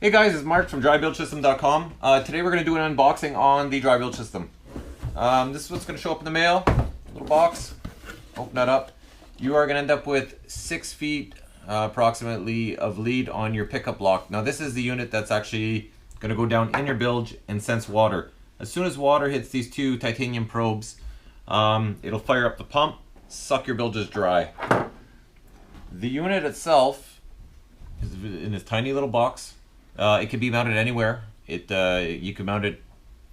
Hey guys, it's Mark from drybilgesystem.com. Today we're going to do an unboxing on the dry bilge system. This is what's going to show up in the mail. Little box. Open that up. You are going to end up with 6 feet approximately of lead on your pickup block. Now this is the unit that's actually going to go down in your bilge and sense water. As soon as water hits these 2 titanium probes, it'll fire up the pump, suck your bilges dry. The unit itself is in this tiny little box. It can be mounted anywhere. You can mount it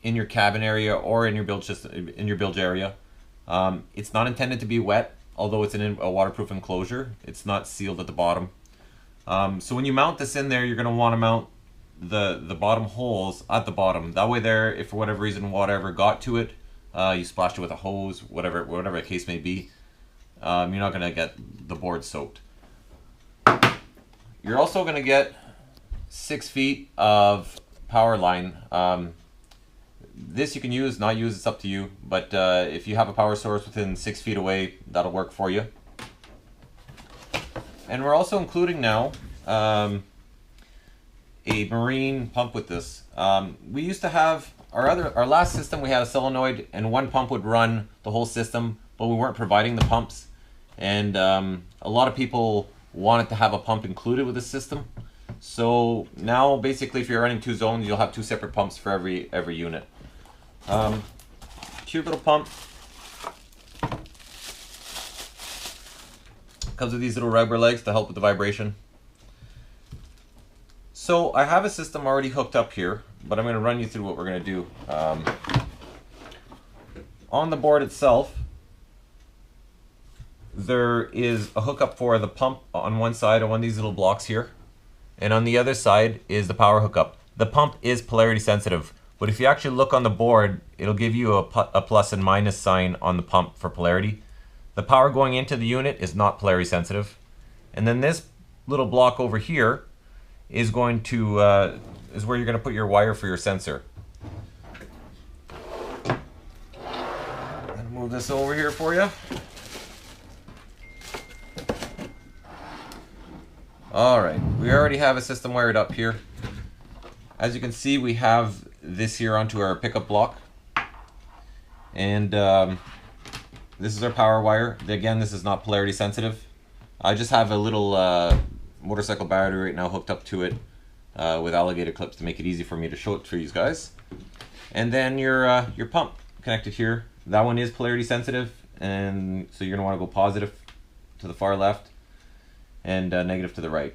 in your cabin area or in your bilge area. It's not intended to be wet, although it's in a waterproof enclosure. It's not sealed at the bottom. So when you mount this in there, you're going to want to mount the bottom holes at the bottom. That way there, if for whatever reason water ever got to it, you splashed it with a hose, whatever the case may be, you're not going to get the board soaked. You're also going to get 6 feet of power line. This you can use, not use, it's up to you. But if you have a power source within 6 feet away, that'll work for you. And we're also including now a marine pump with this. We used to have our last system. We had a solenoid, and one pump would run the whole system, but we weren't providing the pumps. And a lot of people wanted to have a pump included with the system. So now basically if you're running 2 zones, you'll have 2 separate pumps for every unit. Cute little pump. Comes with these little rubber legs to help with the vibration. So I have a system already hooked up here, but I'm going to run you through what we're going to do. On the board itself, there is a hookup for the pump on one side on one of these little blocks here. And on the other side is the power hookup. The pump is polarity sensitive, but if you actually look on the board, it'll give you a plus and minus sign on the pump for polarity. The power going into the unit is not polarity sensitive. And then this little block over here is going to is where you're going to put your wire for your sensor. I'm going to move this over here for you. Alright, we already have a system wired up here. As you can see, we have this here onto our pickup block. And this is our power wire. Again, this is not polarity sensitive. I just have a little motorcycle battery right now hooked up to it with alligator clips to make it easy for me to show it for you guys. And then your pump connected here. That one is polarity sensitive, and so you're going to want to go positive to the far left and negative to the right.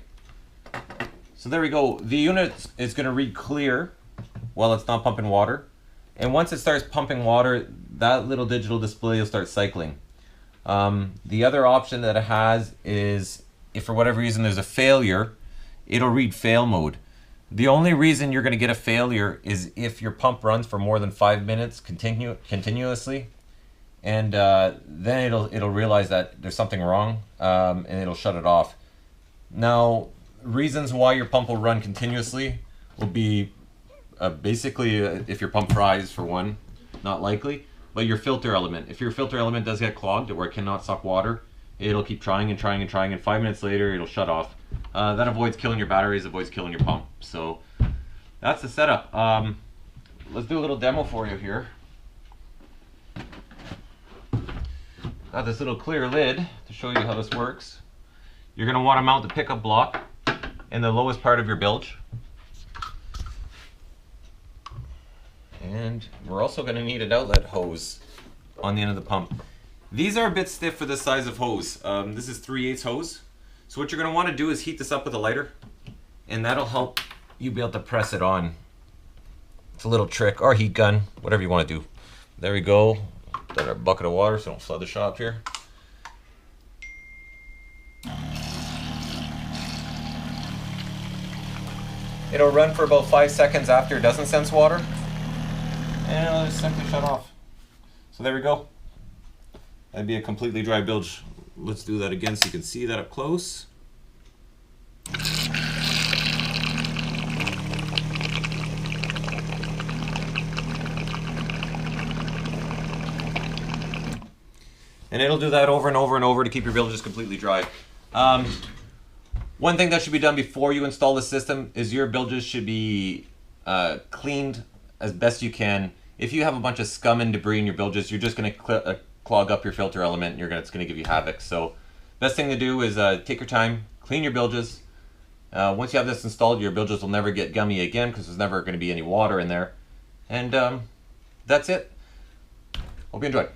So there we go. The unit is going to read clear while it's not pumping water. And once it starts pumping water, that little digital display will start cycling. The other option that it has is if for whatever reason there's a failure, it'll read fail mode. The only reason you're going to get a failure is if your pump runs for more than 5 minutes continuously. And then it'll realize that there's something wrong, and it'll shut it off. Now, reasons why your pump will run continuously will be basically if your pump fries, for one, not likely, but your filter element. If your filter element does get clogged where it cannot suck water, it'll keep trying and trying and trying, and 5 minutes later it'll shut off. That avoids killing your batteries, avoids killing your pump. So that's the setup. Let's do a little demo for you here. Got this little clear lid to show you how this works. You're going to want to mount the pickup block in the lowest part of your bilge. And we're also going to need an outlet hose on the end of the pump. These are a bit stiff for this size of hose. This is 3/8 hose. So what you're going to want to do is heat this up with a lighter, and that'll help you be able to press it on. It's a little trick, or heat gun, whatever you want to do. There we go. Got our bucket of water so don't flood the shop here. It'll run for about 5 seconds after it doesn't sense water, and it'll just simply shut off. So there we go. That'd be a completely dry bilge. Let's do that again so you can see that up close. And it'll do that over and over and over to keep your bilges completely dry. One thing that should be done before you install the system is your bilges should be cleaned as best you can. If you have a bunch of scum and debris in your bilges, you're just going to clog up your filter element, and it's going to give you havoc. So best thing to do is take your time, clean your bilges. Once you have this installed, your bilges will never get gummy again because there's never going to be any water in there. And that's it. Hope you enjoyed.